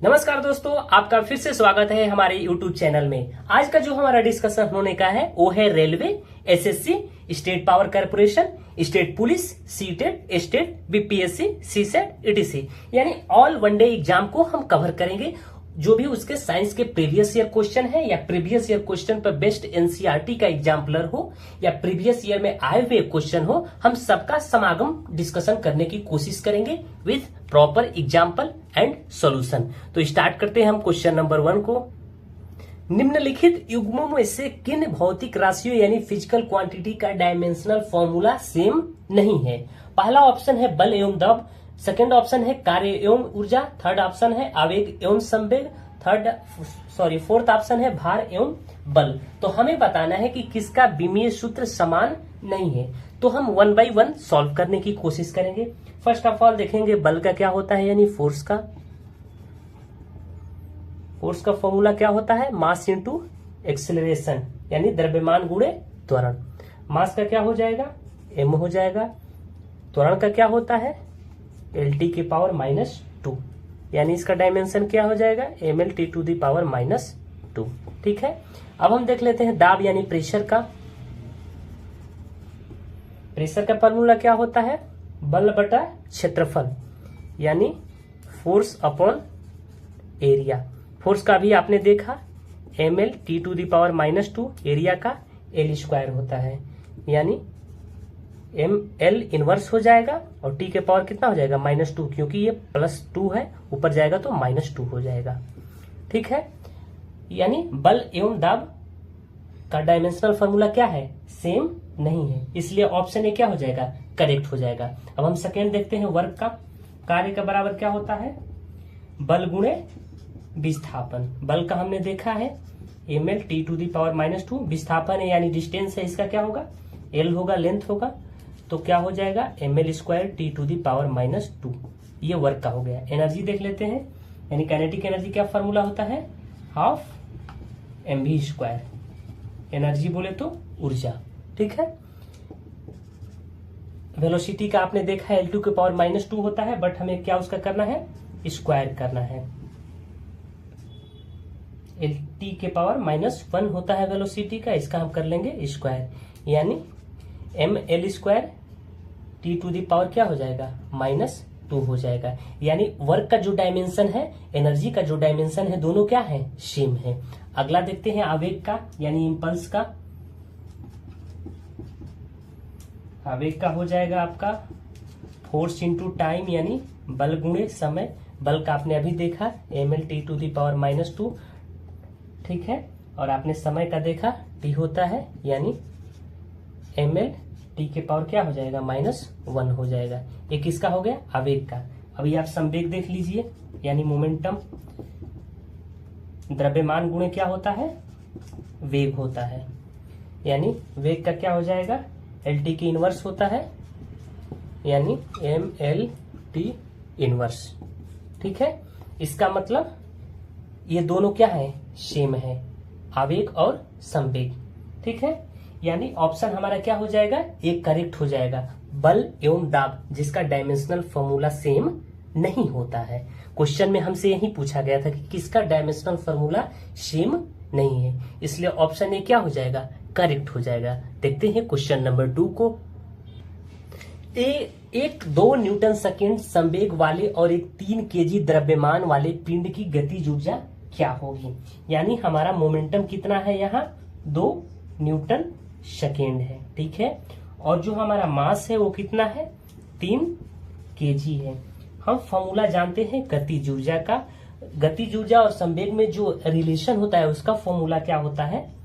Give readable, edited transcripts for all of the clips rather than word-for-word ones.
नमस्कार दोस्तों, आपका फिर से स्वागत है हमारे YouTube चैनल में। आज का जो हमारा डिस्कशन होने का है वो है railway, SSC, state power corporation, state police, CTET, state BPSC, CSAT, etc यानी ऑल वनडे एग्जाम को हम कवर करेंगे। जो भी उसके साइंस के प्रीवियस ईयर क्वेश्चन है या प्रीवियस ईयर क्वेश्चन पर बेस्ड एनसीईआरटी का एग्जाम्पलर हो या प्रीवियस ईयर में आए हुए क्वेश्चन हो, हम सबका समागम डिस्कशन करने की कोशिश करेंगे with proper example and solution. तो स्टार्ट करते हैं हम क्वेश्चन नंबर 1 को। निम्नलिखित युग्मों में से किन भौतिक राशियों यानी फिजिकल क्वांटिटी का डायमेंशनल फॉर्मूला सेम नहीं है? पहला ऑप्शन है बल एवं दबाव, सेकेंड ऑप्शन है कार्य एवं ऊर्जा, थर्ड ऑप्शन है आवेग एवं संवेग, फोर्थ ऑप्शन है भार एवं बल। तो हमें बताना है कि किसका विमीय सूत्र समान नहीं है। तो हम 1 बाई 1 सॉल्व करने की कोशिश करेंगे। फर्स्ट ऑफ ऑल देखेंगे बल का क्या होता है यानी फोर्स का फॉर्मूला क्या होता है? मास इंटू एक्सेलरेशन यानी द्रव्यमान गुणे त्वरण। मास का क्या हो जाएगा? m हो जाएगा। त्वरण का क्या होता है? LT की पावर -2 यानी इसका डायमेंशन क्या हो जाएगा? mLT to the power -2। ठीक है, अब हम देख लेते हैं दाब यानी प्रेशर का फॉर्मूला क्या होता है? बल बटा क्षेत्रफल यानी फोर्स अपॉन एरिया। फोर्स का भी आपने देखा mLT to the power -2, area का L² होता है यानी L इनवर्स हो जाएगा और T के पावर कितना हो जाएगा? -2, क्योंकि ये +2 है, ऊपर जाएगा तो -2 हो जाएगा। ठीक है, यानी बल एवं दाब का डायमेंशनल फॉर्मूला क्या है? सेम नहीं है, इसलिए ऑप्शन ए क्या हो जाएगा? करेक्ट हो जाएगा। अब हम सेकेंड देखते हैं वर्क का। कार्य का बराबर क्या होता है? बल गुणे विस्थापन। बल का हमने देखा है mLT टू दी पावर -2, विस्थापन है यानी डिस्टेंस है, इसका क्या होगा? L होगा, लेंथ होगा, तो क्या हो जाएगा? mL² T to the power -2। ये वर्क का हो गया। एनर्जी देख लेते हैं, यानी काइनेटिक एनर्जी क्या फॉर्मूला होता है? Half mv²। एनर्जी बोले तो ऊर्जा। ठीक है, वेलोसिटी का आपने देखा है L2 के पावर -2 होता है, बट हमें क्या उसका करना है? स्क्वायर करना है। LT के पावर -1 होता है वेलोसिटी का, इसका हम कर लेंगे स्क्वायर यानी mL² T to the power क्या हो जाएगा? -2 हो जाएगा। यानी वर्क का जो डायमेंशन है, एनर्जी का जो डायमेंशन है, दोनों क्या है? सेम है। अगला देखते हैं आवेग का यानी इंपल्स का। आवेग का हो जाएगा आपका फोर्स इंटू टाइम यानी बल गुणे समय। बल का आपने अभी देखा mLT टू दी पावर -2। ठीक है, और आपने समय का देखा T होता है यानी mLT के पावर क्या हो जाएगा? -1 हो जाएगा। एक किसका हो गया? आवेग का। अभी आप संवेग देख लीजिए यानी मोमेंटम। द्रव्यमान गुणे क्या होता है? वेग होता है, यानी वेग का क्या हो जाएगा? LT की इनवर्स होता है यानी mLT इनवर्स। ठीक है, इसका मतलब ये दोनों क्या है? सेम है, आवेग और संवेग। ठीक है, यानी ऑप्शन हमारा क्या हो जाएगा? एक करेक्ट हो जाएगा। बल एवं दाब जिसका डायमेंशनल फॉर्मूला सेम नहीं होता है। क्वेश्चन में हमसे यही पूछा गया था कि किसका डायमेंशनल फॉर्मूला सेम नहीं है, इसलिए ऑप्शन ए क्या हो जाएगा? करेक्ट हो जाएगा। देखते हैं क्वेश्चन नंबर 2 को। एक 2 न्यूटन सेकेंड संवेग वाले और एक 3 kg द्रव्यमान वाले पिंड की गतिज ऊर्जा क्या होगी? यानी हमारा मोमेंटम कितना है? यहाँ 2 न्यूटन सेकेंड है। ठीक है, और जो हमारा मास है वो कितना है? 3 kg है। हम फॉर्मूला जानते हैं गतिज ऊर्जा का। गतिज ऊर्जा और संवेग में जो रिलेशन होता है उसका फॉर्मूला क्या होता है?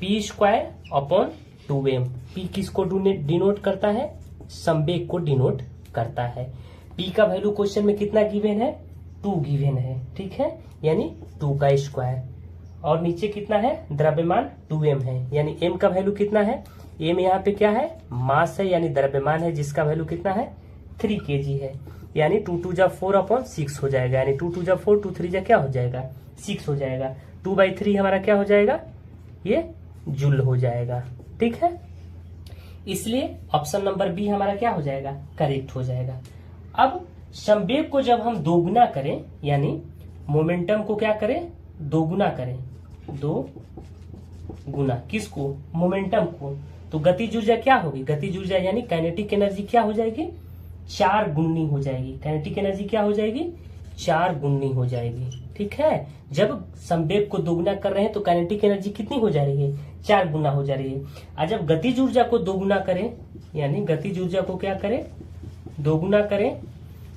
p²/2m। p किसको डिनोट करता है? संवेग को डिनोट करता है। p का वैल्यू क्वेश्चन में कितना गिवन है? 2 गिवन है। ठीक है, यानी 2 का स्क्वायर। और नीचे कितना है? द्रव्यमान 2m है, यानी m का वैल्यू कितना है? m यहाँ पे क्या है? मास है यानी द्रव्यमान है, जिसका वैल्यू कितना है? 3 kg है, यानी 2 2 जा 4/6 हो जाएगा। यानी 2 2 जा 4, 2 3 जा क्या हो जाएगा? 6 हो जाएगा। 2/3 हमारा क्या हो जाएगा? ये जूल हो जाएगा। ठीक है, इसलिए ऑप्शन नंबर बी हमारा क्या हो जाएगा? करेक्ट हो जाएगा। अब संवेग को जब हम दोगुना करें यानी मोमेंटम को क्या करें, दोगुना करें, दो गुना किसको, मोमेंटम को, तो गतिज ऊर्जा क्या होगी, गतिज ऊर्जा यानी काइनेटिक एनर्जी क्या हो जाएगी, 4 गुनी हो जाएगी। काइनेटिक एनर्जी क्या हो जाएगी, 4 गुनी हो जाएगी। ठीक है, जब संवेग को दोगुना कर रहे हैं तो काइनेटिक एनर्जी कितनी हो जा रही है, 4 गुना हो जा रही है। और जब गतिज ऊर्जा को दोगुना करें, यानी गतिज ऊर्जा को क्या करें, दोगुना करें,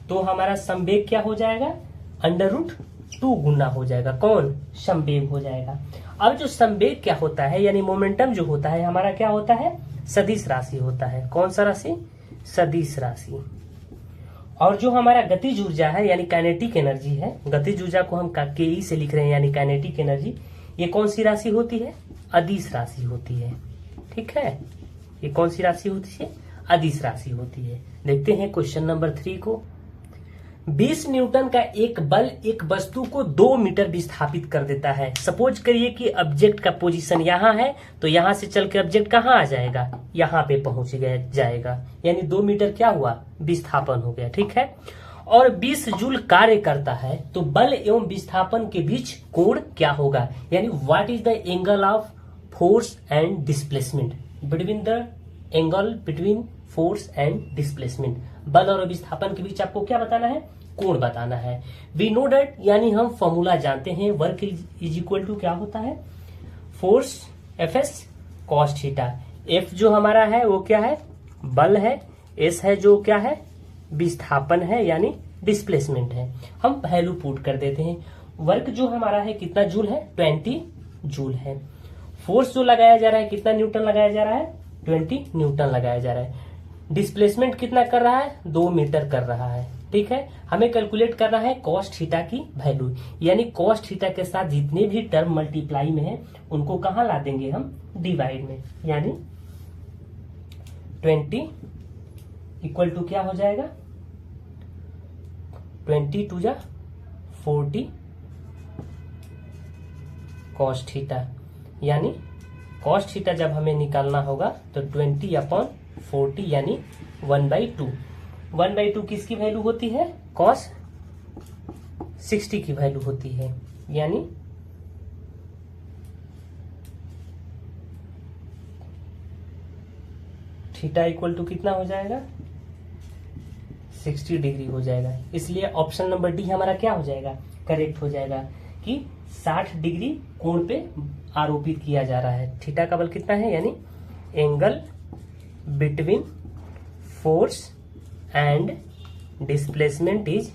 तो हमारा संवेग क्या हो जाएगा, √2 गुना हो जाएगा। कौन, संवेग हो जाएगा। अब जो संवेग क्या होता है, यानी मोमेंटम जो होता है हमारा क्या होता है, सदिश राशि होता है। कौन सा राशि, सदिश राशि। और जो हमारा गतिज ऊर्जा है यानी काइनेटिक एनर्जी है, गतिज ऊर्जा को हम के से लिख रहे हैं यानी काइनेटिक एनर्जी, ये कौन सी राशि होती है, अदिश राशि होती है। ठीक है, ये कौन सी राशि होती है, अदिश राशि होती है। देखते हैं क्वेश्चन नंबर 3 को। 20 न्यूटन का एक बल एक वस्तु को 2 मीटर विस्थापित कर देता है। सपोज करिए कि ऑब्जेक्ट का पोजीशन यहाँ है, तो यहाँ से चल के ऑब्जेक्ट कहाँ आ जाएगा, यहाँ पे पहुंच जाएगा, यानी 2 मीटर क्या हुआ, विस्थापन हो गया। ठीक है, और 20 जूल कार्य करता है, तो बल एवं विस्थापन के बीच कोण क्या होगा, यानी what is the angle of force and displacement between the angle between force and displacement. बल और विस्थापन के बीच आपको क्या बताना है, कोण बताना है। वी नो डेट, यानी हम फॉर्मूला जानते हैं, वर्क इज इक्वल टू क्या होता है, force Fs cos theta. F जो हमारा है वो क्या है, बल है, S है जो क्या है, विस्थापन है यानी डिस्प्लेसमेंट है। हम वैल्यू पुट कर देते हैं। वर्क जो हमारा है कितना जूल है, 20 जूल है। फोर्स जो लगाया जा रहा है कितना न्यूटन लगाया जा रहा है, 20 न्यूटन लगाया जा रहा है। डिस्प्लेसमेंट कितना कर रहा है, 2 मीटर कर रहा है। ठीक है, हमें कैलकुलेट करना है कॉस थीटा की वैल्यू, यानी कॉस थीटा के साथ जितने भी टर्म मल्टीप्लाई में है उनको कहाँ ला देंगे हम, डिवाइड में, यानी 20 इक्वल टू क्या हो जाएगा, 20 टू जा 40 कॉस थीटा, यानी कॉस थीटा जब हमें निकालना होगा तो 20/40 यानी 1/2। 1/2 किसकी वैल्यू होती है, कॉस 60 की वैल्यू होती है, यानी थीटा इक्वल टू कितना हो जाएगा, 60 डिग्री हो जाएगा। इसलिए ऑप्शन नंबर डी हमारा क्या हो जाएगा, करेक्ट हो जाएगा कि 60 डिग्री कोण पे आरोपित किया जा रहा है। थीटा का बल कितना है, यानी angle between force and displacement is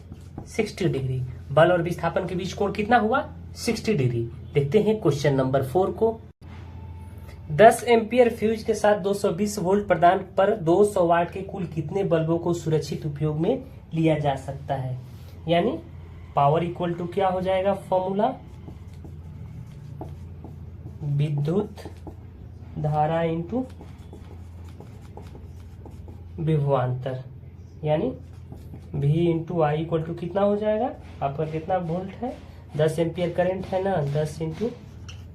60 degree. बल और विस्थापन के बीच कोण कितना हुआ, 60 डिग्री। देखते हैं क्वेश्चन नंबर 4 को। 10 एम्पियर फ्यूज के साथ 220 वोल्ट प्रदान पर 200 वाट के कुल कितने बल्बों को सुरक्षित उपयोग में लिया जा सकता है, यानी पावर इक्वल टू क्या हो जाएगा, फॉर्मूला विद्युत धारा इंटू विभवांतर, यानी V into I equal to कितना हो जाएगा, आपका कितना वोल्ट है, 10 एम्पियर करंट है ना, 10 इंटू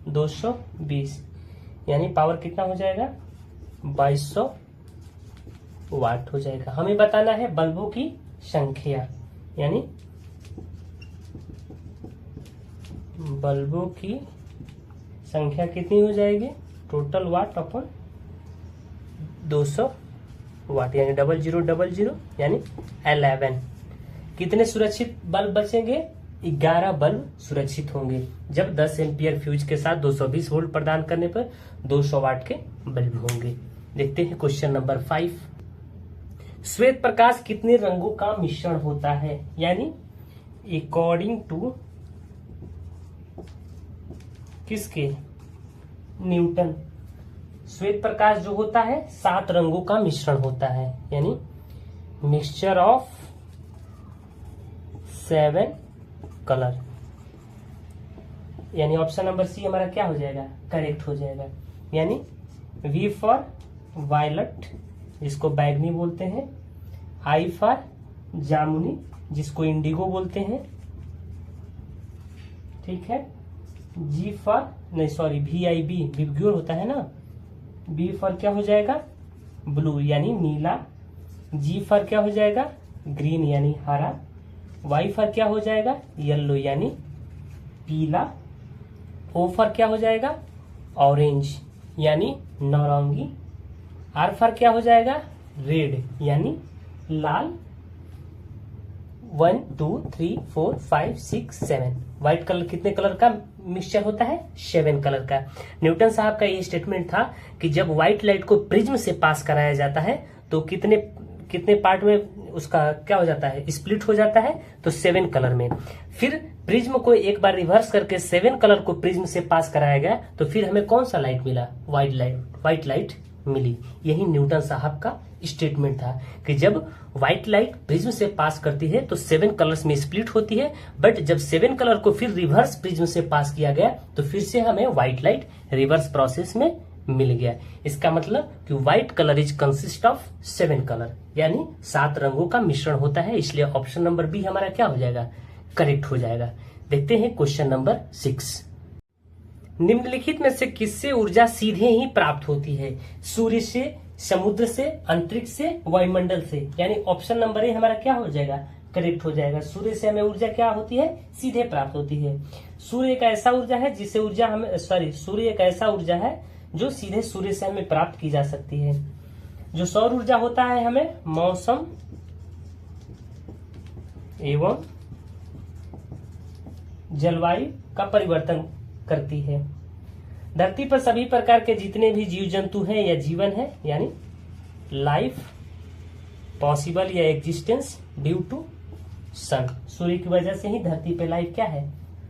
220, यानी पावर कितना हो जाएगा, 2200 वाट हो जाएगा। हमें बताना है बल्बों की संख्या, यानी बल्बों की संख्या कितनी हो जाएगी, टोटल वाट अपन 200 वाट, यानी 0000 यानी 11। कितने सुरक्षित बल्ब बचेंगे, 11 बल्ब सुरक्षित होंगे जब 10 एम्पियर फ्यूज के साथ 220 वोल्ट प्रदान करने पर 200 वाट के बल्ब होंगे। देखते हैं क्वेश्चन नंबर 5। श्वेत प्रकाश कितने रंगों का मिश्रण होता है, यानी अकॉर्डिंग टू किसके, न्यूटन। श्वेत प्रकाश जो होता है 7 रंगों का मिश्रण होता है, यानी मिक्सचर ऑफ 7 कलर, यानी ऑप्शन नंबर सी हमारा क्या हो जाएगा, करेक्ट हो जाएगा। यानी V फॉर वायलट जिसको बैगनी बोलते हैं, I फॉर जामुनी जिसको इंडिगो बोलते हैं, ठीक है, G फॉर नहीं सॉरी VIB विबग्योर होता है ना, B फॉर क्या हो जाएगा, ब्लू यानी नीला, G फॉर क्या हो जाएगा, ग्रीन यानी हरा, Y फॉर क्या हो जाएगा, येलो यानी पीला, ओ फॉर क्या हो जाएगा ऑरेंज यानी नारंगी, आर फॉर क्या हो जाएगा रेड यानी लाल। 1 2 3 4 5 6 7 व्हाइट कलर कितने कलर का मिक्सचर होता है 7 कलर का। न्यूटन साहब का ये स्टेटमेंट था कि जब व्हाइट लाइट को प्रिज्म से पास कराया जाता है तो कितने कितने पार्ट में उसका क्या हो जाता है स्प्लिट हो जाता है, तो 7 कलर में। फिर प्रिज्म को एक बार रिवर्स करके 7 कलर को प्रिज्म से पास कराया गया तो फिर हमें कौन सा लाइट मिला व्हाइट लाइट मिली। यही न्यूटन साहब का स्टेटमेंट था कि जब व्हाइट लाइट प्रिज्म से पास करती है तो 7 कलर्स में स्प्लिट होती है, बट जब 7 कलर को फिर रिवर्स प्रिज्म से पास किया गया तो फिर से हमें व्हाइट लाइट रिवर्स प्रोसेस में मिल गया। इसका मतलब कि white colour is consist of 7 colour यानी 7 रंगों का मिश्रण होता है, इसलिए ऑप्शन नंबर बी हमारा क्या हो जाएगा करेक्ट हो जाएगा। देखते हैं क्वेश्चन नंबर 6। निम्नलिखित में से किससे ऊर्जा सीधे ही प्राप्त होती है, सूर्य से, समुद्र से, अंतरिक्ष से, वायुमंडल से, यानी ऑप्शन नंबर ए हमारा क्या हो जाएगा करेक्ट हो जाएगा। सूर्य से हमें ऊर्जा क्या होती है सीधे प्राप्त होती है। सूर्य एक ऐसा ऊर्जा है जिससे ऊर्जा हमें सूर्य एक ऐसा ऊर्जा है जो सीधे सूर्य से हमें प्राप्त की जा सकती है। जो सौर ऊर्जा होता है हमें मौसम एवं जलवायु का परिवर्तन करती है। धरती पर सभी प्रकार के जितने भी जीव जंतु हैं या जीवन है यानी लाइफ पॉसिबल या एग्जिस्टेंस ड्यू टू सन, सूर्य की वजह से ही धरती पे लाइफ क्या है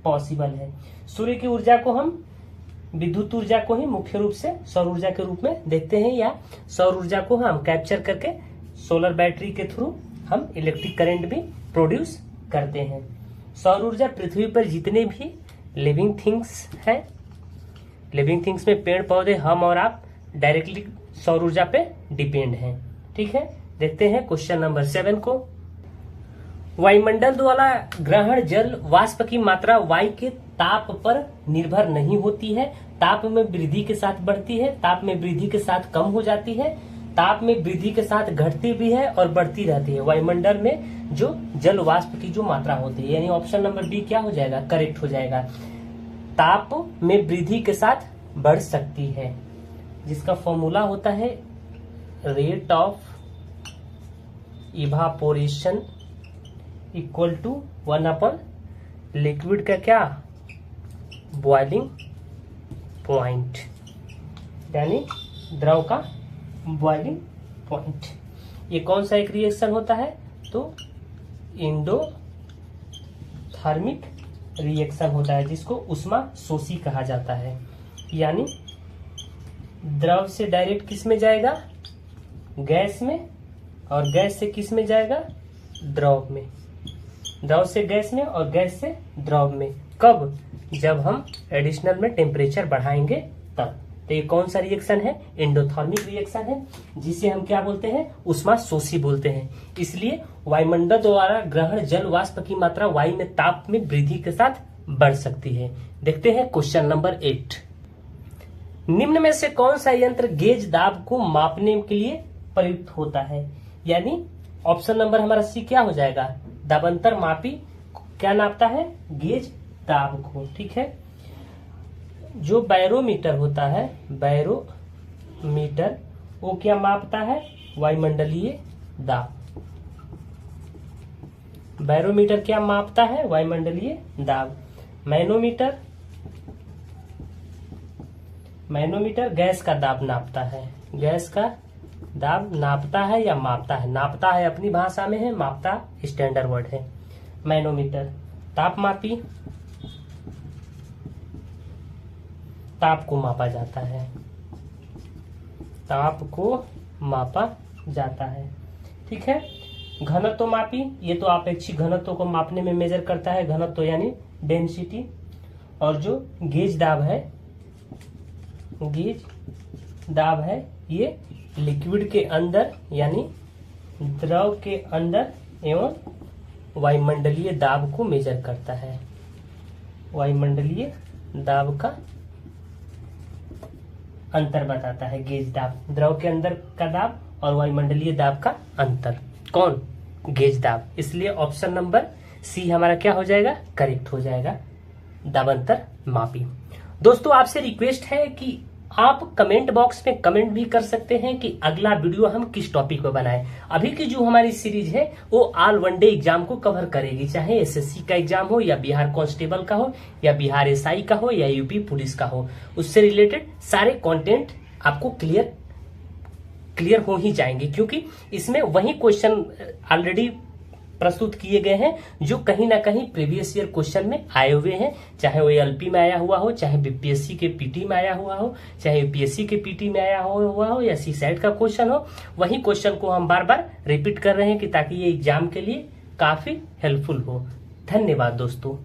पॉसिबल है। सूर्य की ऊर्जा को हम विद्युत ऊर्जा को ही मुख्य रूप से सौर ऊर्जा के रूप में देखते हैं, या सौर ऊर्जा को हम कैप्चर करके सोलर बैटरी के थ्रू हम इलेक्ट्रिक करंट भी प्रोड्यूस करते हैं। सौर ऊर्जा पृथ्वी पर जितने भी लिविंग थिंग्स हैं, लिविंग थिंग्स में पेड़ पौधे हम और आप डायरेक्टली सौर ऊर्जा पे डिपेंड हैं। ठीक है, देखते हैं क्वेश्चन नंबर 7 को। वायुमंडल द्वारा ग्रहण जल वाष्प की मात्रा वायु के ताप पर निर्भर नहीं होती है, ताप में वृद्धि के साथ बढ़ती है, ताप में वृद्धि के साथ कम हो जाती है, ताप में वृद्धि के साथ घटती भी है और बढ़ती रहती है वायुमंडल में जो जल वाष्प की जो मात्रा होती है, यानी ऑप्शन नंबर बी क्या हो जाएगा करेक्ट हो जाएगा। ताप में वृद्धि के साथ बढ़ सकती है, जिसका फॉर्मूला होता है rate of evaporation equal to 1 liquid का क्या बॉइलिंग पॉइंट, यानी द्रव का बॉइलिंग पॉइंट। ये कौन सा एक रिएक्शन होता है तो एंडोथर्मिक रिएक्शन होता है, जिसको उष्मा शोषी कहा जाता है। यानी द्रव से डायरेक्ट किस में जाएगा गैस में, और गैस से किस में जाएगा द्रव में, द्रव से गैस में और गैस से द्रव में। कब जब हम एडिशनल में टेम्परेचर बढ़ाएंगे तब। तो ये कौन सा रिएक्शन है एंडोथर्मिक रिएक्शन है, जिसे हम क्या बोलते हैं उष्मा शोषी बोलते हैं। इसलिए वायुमंडल द्वारा ग्रहण जल वाष्प की मात्रा वायु में ताप में वृद्धि के साथ बढ़ सकती है। देखते हैं क्वेश्चन नंबर 8। निम्न में से कौन सा यंत्र गेज दाब को मापने के लिए प्रयुक्त होता है, यानी ऑप्शन नंबर हमारा सी क्या हो जाएगा दाबांतर मापी क्या नापता है गेज दाब को। ठीक है, जो बैरोमीटर होता है बैरोमीटर वो क्या मापता है वायुमंडलीय दाब। बैरोमीटर क्या मापता है वायुमंडलीय दाब। मैनोमीटर गैस का दाब नापता है, गैस का दाब नापता है या मापता है, नापता है अपनी भाषा में है, मापता स्टैंडर्ड वर्ड है। मैनोमीटर तापमापी, ताप को मापा जाता है, ताप को मापा जाता है। ठीक है, घनत्व मापी ये तो अपेक्षित घनत्व को मापने में मेजर करता है, घनत्व यानी डेंसिटी। और जो गेज दाब है, गेज दाब है ये लिक्विड के अंदर यानी द्रव के अंदर एवं वायुमंडलीय दाब को मेजर करता है। वायुमंडलीय दाब का अंतर बताता है गेज दाब, द्रव के अंदर का दाब और वायुमंडलीय दाब का अंतर कौन गेज दाब। इसलिए ऑप्शन नंबर सी हमारा क्या हो जाएगा करेक्ट हो जाएगा। दाबंतर मापी। दोस्तों आपसे रिक्वेस्ट है कि आप कमेंट बॉक्स में कमेंट भी कर सकते हैं कि अगला वीडियो हम किस टॉपिक पे बनाएं। अभी की जो हमारी सीरीज है वो ऑल वनडे एग्जाम को कवर करेगी, चाहे एसएससी का एग्जाम हो या बिहार कांस्टेबल का हो या बिहार एसआई का हो या यूपी पुलिस का हो, उससे रिलेटेड सारे कंटेंट आपको क्लियर हो ही जाएंगे, क्योंकि इसमें वही क्वेश्चन ऑलरेडी प्रस्तुत किए गए हैं जो कहीं ना कहीं प्रीवियस ईयर क्वेश्चन में आए हुए हैं, चाहे वो एलपी में आया हुआ हो, चाहे बीपीएससी के पीटी में आया हुआ हो, चाहे यूपीएससी के पीटी में आया हुआ हो या सीसैट का क्वेश्चन हो। वही क्वेश्चन को हम बार बार रिपीट कर रहे हैं कि ताकि ये एग्जाम के लिए काफी हेल्पफुल हो। धन्यवाद दोस्तों।